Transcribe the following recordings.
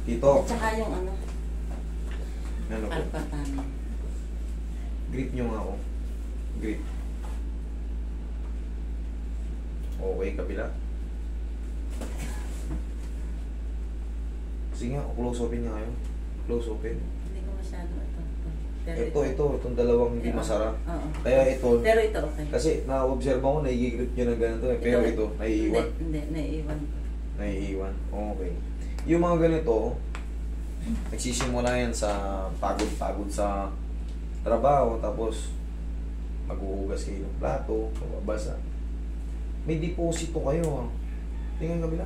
Dito. At saka yung ano, Ano po? karpatan. Grip nyo nga ako. Grip. Okay, kabila. Sige nga, close open nga kayo. Close open. Hindi ko masyado ito. Pero Itong dalawang hindi Oo. masara. Oo. Kaya ito, Pero ito okay. kasi na-observe ako, naigigrip nyo ng ganito eh. Pero ito, naiiwan. Hindi, naiiwan ko. Naiiwan. Okay. Yung mga ganito, nagsisimula yan sa pagod-pagod sa trabaho, tapos maghuhugas kayo ng plato, mababasa. May deposito kayo. Tingnan kabila.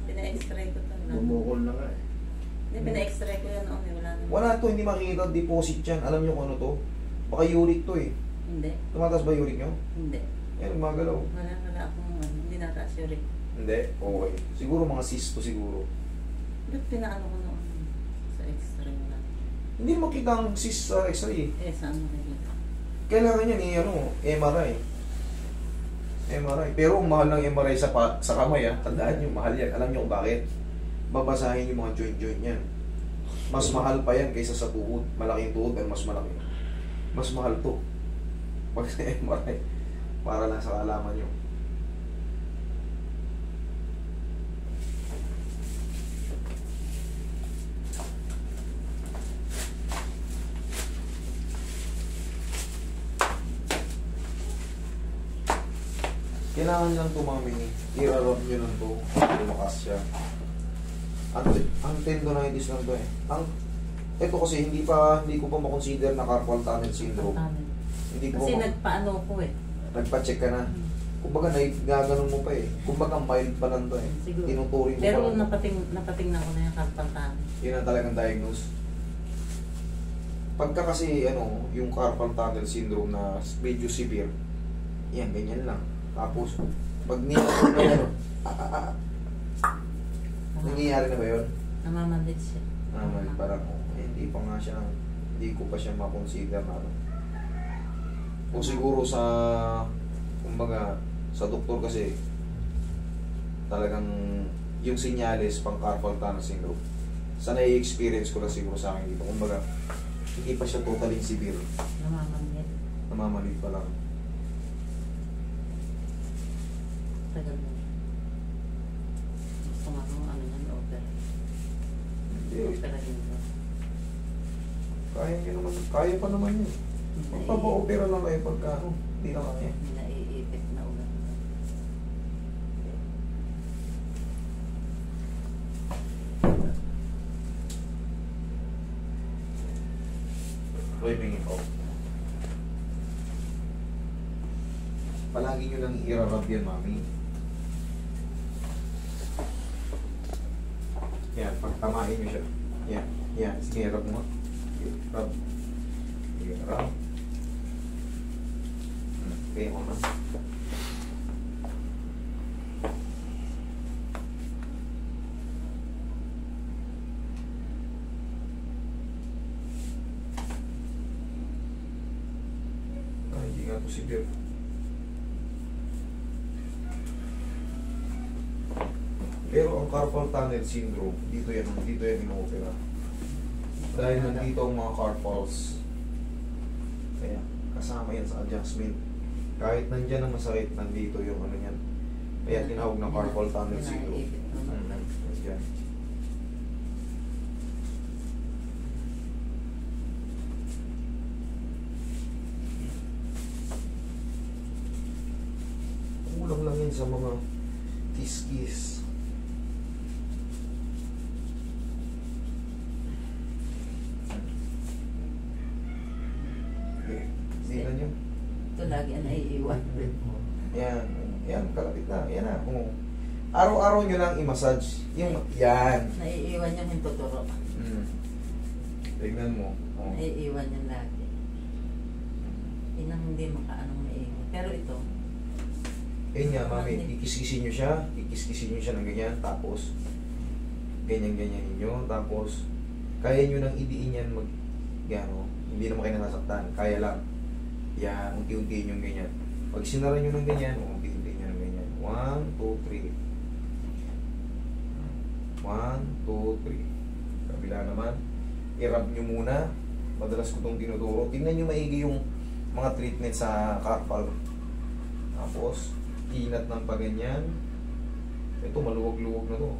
Pina-extray ko to. Bumukol na nga eh. Hindi, pina-extray ko yan noon. Wala naman. Wala to, hindi makikita deposit yan. Alam nyo kung ano to? Baka uric to eh. Hindi. Tumataas ba uric nyo? Hindi. Yan, magalaw. Wala akong ano. Hindi nataas yung rin. Hindi? Okay. Siguro mga cysto siguro. Ba't pinaano ko noon? Sa x-ray wala. Hindi makita ang cyst sa x-ray. Eh, saan mo nakikita? Kailangan yan eh, ano, MRI. MRI. Pero ang mahal ng MRI sa kamay, tandaan nyo, mahal yan. Alam nyo kung bakit? Babasahin yung mga joint-joint yan. Mas mahal pa yan kaysa sa tuhod. Malaking tuhod, pero mas malaki. Mas mahal to. Pag sa MRI. Para lang sa kaalaman nyo. Kailangan niyang tumami. I-rub nyo lang to. Lumakas siya. Ang tendonitis lang to eh. Ito kasi hindi ko pa makonsider na carpal tunnel syndrome. Hindi ko Kasi pa nagpaano ko eh. nagpa-check ka na. Kumbaga nagaganon mo pa eh. Kumbaga mild pa lang to eh. Siguro. Tinuturing mo Pero pa lang. napating na ko na yung karpatan. Yun ang talagang diagnose. Pagka kasi yung carpal tunnel syndrome na medyo severe, yan, ganyan lang. Tapos, pag nilapot na yan, nangyayari na ba yun? Namamalit siya. Parang, hindi pa nga siya, hindi ko pa siya makonsider na ano. Kung siguro sa, kumbaga, sa doktor kasi, talagang yung senyales pang carpal tunnel syndrome, sa nai-experience ko lang siguro sa akin dito. Kumbaga, hindi pa siya totally severe. Namamalit. Namamalit pa lang. Tagal mo. Gusto nga kung ano yan, opera. Hindi. Opera din ba? Kaya nyo naman, kaya pa naman yun. Magpapa-opera lang kayo pagka, hindi na kaya. Hindi naiipit na ulan. Roy, bingin ko. Palagi nyo lang i-rub yan, mami. Yan, pagtamahin nyo siya. Yan, yan. Sige, rub mo. Rub. Sige, rub. Okay, ako na. Ay, hindi nga to severe. Pero ang carpal tunnel syndrome, dito yan ino-opera. Dahil nandito ang mga carpals. Kaya kasama yan sa adjustment. Kahit nandyan ang masakit, nandito yung ano yan. Kaya tinawag na carpal tunnel syndrome. Naiipit naman. Nandyan. Kulang lang yan sa mga kiss-kiss. Tingnan nyo. Ito lagi ang naiiwan. Yan. Yan, kalapit na. Yan na. Araw-araw nyo lang i-massage. Yung, yan. Naiiwan yung hintuturo. Tignan mo. Oh. Naiiwan yung lagi. Yun ang hindi makaanong maiiwan. Pero ito, Yun nga, mami. Kikis-kisin nyo siya. Kikis-kisin nyo siya ng ganyan. Tapos, ganyan-ganyan ninyo. Tapos, kaya nyo nang idiin yan mag, gano, hindi naman kayo nasaktan. Kaya lang. Yan, unti-unti yung ganyan. Pag sinara nyo ng ganyan, unti-unti nyo ng ganyan. 1, 2, 3. 1, 2, 3. Kabila naman. I-rub nyo muna. Madalas ko itong tinuturo. Tingnan nyo maigi yung mga treatment sa carpal. Tapos, inat ng paganyan. Ito, maluwag-luwag na to.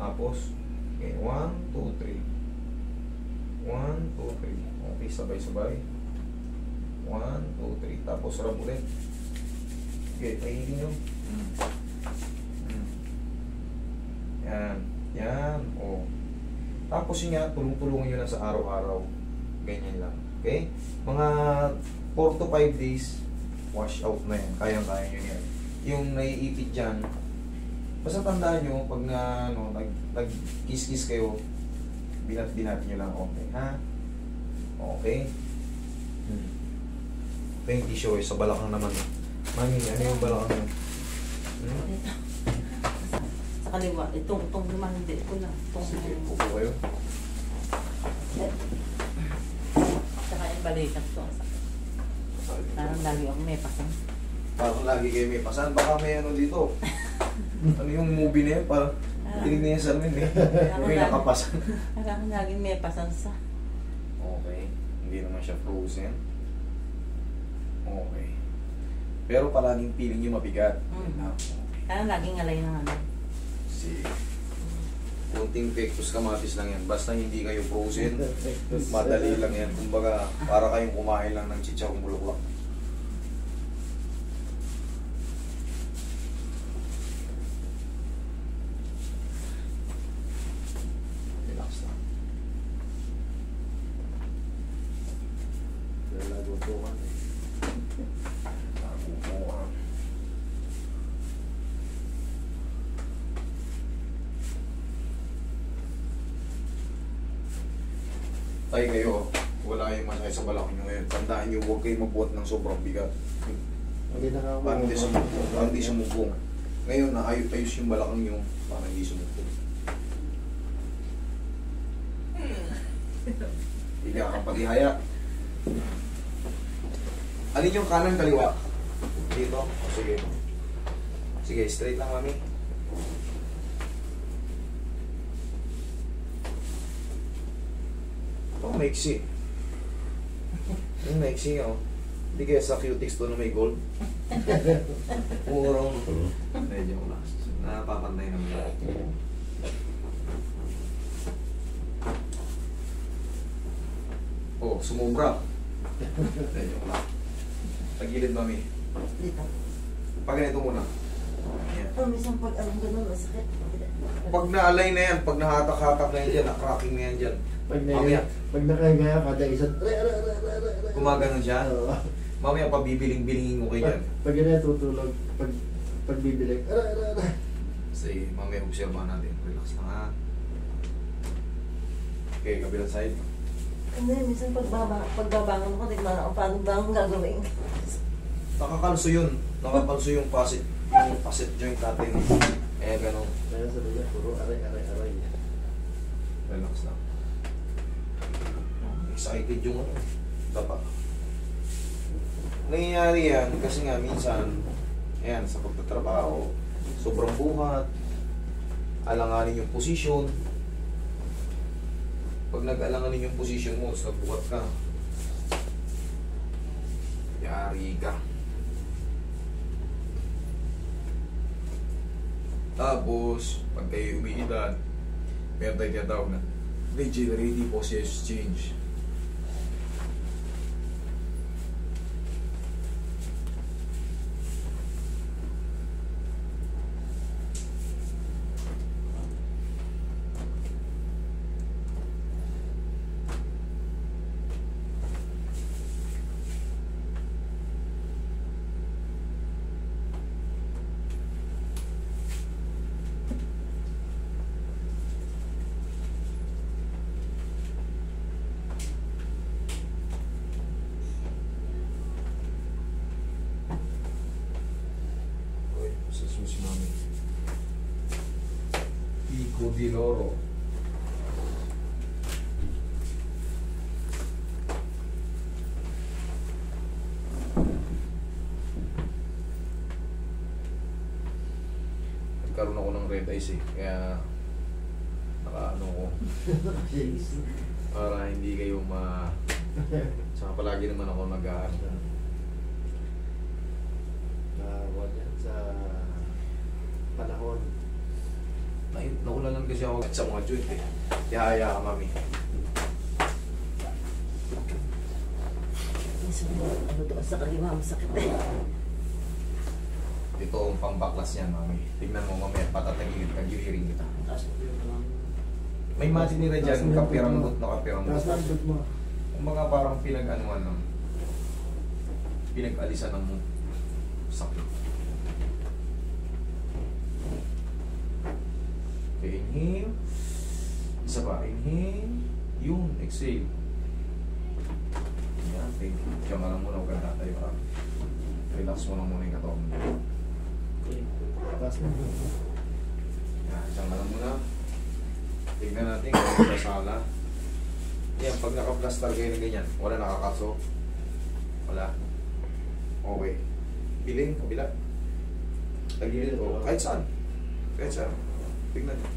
Tapos, okay, 1, 2, 3. 1, 2, 3. Okay, sabay-sabay. 1, 2, 3. Tapos, rub ulit. Okay, maigi nyo. Yan. Yan. O. Tapos yun nga, tulong-tulungan nyo lang sa araw-araw. Ganyan lang. Okay? Mga 4 to 5 days, wash out na yan. Kayang-kaya nyo yan. Yung naiipit dyan, basta tandaan nyo, pag na, ano, nag-kiss-kiss kayo, binat-binat nyo lang konti. Ha? Okay? Ito yung tissue sa balakang naman. Mami, ano yung balakang nyo? Ito. Sa kaliwa. Itong naman, hindi ko lang. Sige, upo kayo. Saka yung balikat ko. Parang lagi ako may pasang. Parang lagi kayo may pasan. Baka may ano dito. Ano yung movie na yun? Parang tinignan niya sa amin eh. May nakapasan. Parang lagi may pasan sa. Okay. Hindi naman siya frozen. Okay. Pero palaging feeling niyo mabigat. Parang laging alay ng ano. Sige. Kunting pectus kamatis lang yan. Basta hindi kayo frozen, madali lang yan. Kumbaga, para kayong kumain lang ng chicharong bulaklak. Relax lang. Lalagutukan eh. Naguguhan. Tay kayo, wala yung masakit sa balakang nyo ngayon. Tandaan nyo, huwag kayo magbuhat ng sobrang bigat. Hindi nakakawa. Parang hindi sumumpong. Parang hindi sumumpong. Ngayon, naayos yung balakang nyo, parang hindi sumumpong. Higa kang pag-ihaya. Alin yung kanan kaliwa? Dito? O, sige. Sige, straight lang, mami. Oh, maiksi. Yung maiksi, oh. Hindi kaya sa cutics to na may gold. Puro. Medyo ko lang. Napapantay naman lahat. Oh, sumubra. Medyo ko lang. Tagilid, mami. Dito. Pag ganito muna. Yan. Oh, minsan pag alam ganun, masakit. Pag naalay na yan, pag nahatak-hatak na yan dyan, nakracking na yan dyan. Mamaya, Pag nakagaya kada isa, gumagano siya. Oo. Mamaya pabibiling-bilingin mo kayo dyan. Pag ganyan tutulog, pag bibilig, Sige, mamaya obserbahan natin. Relax lang ha. Okay, kabilang side. Hindi, minsan pagbabangon ko, tignan ako paano ba ang gagawin. Nakakalso yun. Nakakalso yung facet joint natin. Eh, gano'n. Kaya sabi niya, puro aray. Relax lang. Excited yung ano. Dapat. Nangyayari yan kasi nga minsan, ayan, sa pagtatrabaho, sobrang buhat, alanganin yung posisyon. Pag nag-alanganin yung posisyon mo, sa buhat ka, yari ka. Tapos, pag kayo umiidad, meron tayo tinatawag na degenerative osseous change. Sa susi namin. Pico di Loro. Nagkaroon ako ng red eyes eh. Kaya nakaano ko. Para hindi kayo Saka palagi naman ako nag-aano. Sa panahon. Naulalan kasi ako sa mga joint eh. Tihaya ka, mami. Ano doon sa kaliwa, masakit eh. Ito ang pambaklas niyan, mami. Tignan mo mamaya, patatagilid ka, giliring kita. May matinira dyan, kapirambot na kapirambot. Taas na ang mo. Kumbaga parang pinag-anuan lang. Pinag-alisan ng sakit. Okay, inhale. Isa pa, inhale. Yun, exhale. Yan, thank you. Diyan ka lang muna, huwag ka tayo. Relax mo lang muna yung katawan mo. Taas na. Yan, diyan ka lang muna. Tignan natin kung may sala. Yan, pag naka-plaster kayo na ganyan, wala nakakaso. Wala. Okay. Piling, kabila. Tagilid ko. Kahit saan. Kahit saan. Tignan nyo.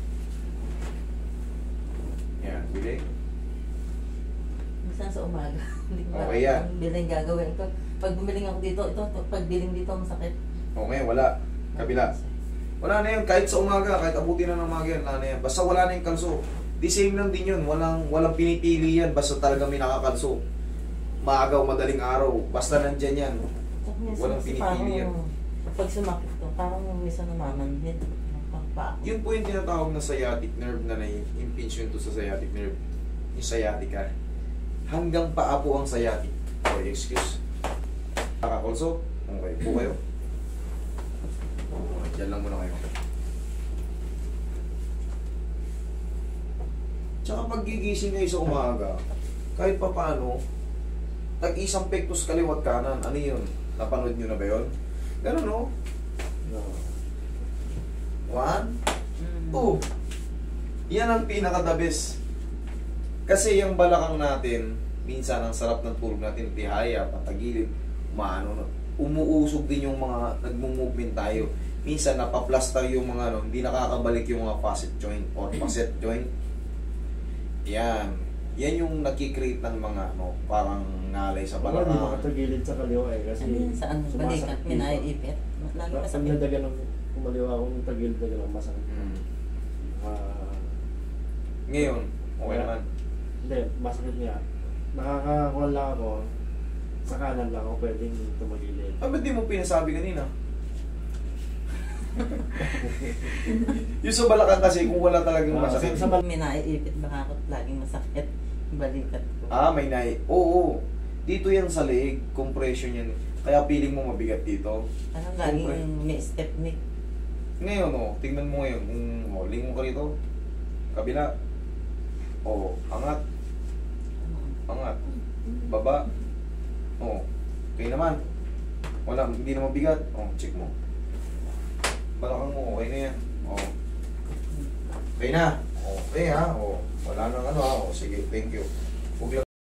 Yan, piling. Minsan sa umaga. Hindi ko Okay yan. ang biling gagawin ko. Pag bumiling ako dito, pag biling dito masakit. Okay, wala. Kabila. Wala na yun. Kahit sa umaga, kahit abutin na ng umaga yan, wala na yan. Basta wala na yung kalso. The same lang din yun. Walang pinipili yan. Basta talaga may nakakalso. Maaga o madaling araw. Basta nandyan yan. Walang pinipili yan. Pag sumakit to, parang minsan namamanhid. Yun po yung tinatawag na sciatic nerve na na-impinge yun to sa sciatic nerve. Yung sciatica. Hanggang paa po ang sciatic. Okay, excuse. Nakakalso? Okay, po kayo. Okay, dyan lang muna kayo. Tsaka pag gigising kayo sa umaga, kahit pa paano, tag-isang pectus kaliwat kanan. Ano yun? Napanood nyo na ba yun? Ganun, no? No. 1, 2. Yan ang pinaka-the best. Kasi yung balakang natin, minsan ang sarap ng tulog natin, tihaya, patagilid, umuusog din yung mga nagmo-movement tayo. Minsan napaplaster yung mga hindi nakakabalik yung mga facet joint or facet joint. Yan. Yan yung nakikreate ng mga parang ngalay sa Wala, di balakang. makatagilid sa kaliwa eh. Kasi Ano yun? Saan? Balikat, sumasakit dito. minaipit. Lagi Pag masakit. nadagan ng kumaliwa akong tagilid na gano'n, masakit. Mm. Ah, Ngayon, okay naman. Hindi, masakit niya. Nakakakuha lang ako, sa kanan lang ako pwedeng tumagilid. Ah, ba't di mo pinasabi kanina? Yung sa balakang kasi, kung wala talagang masakit. sa Minaipit baka ako laging masakit. Balikat ko. May Oo. Dito yan sa leeg, compression yan. Kaya feeling mo mabigat dito. Parang laging may step nick. Ngayon, tingnan mo ngayon. Lingon ka rito. Kabila. Angat. Angat. Baba. Okay naman. Wala, hindi na mabigat. Check mo. Balakang mo, okay na yan. Okay na. Okay ha. Wala nang sige, thank you.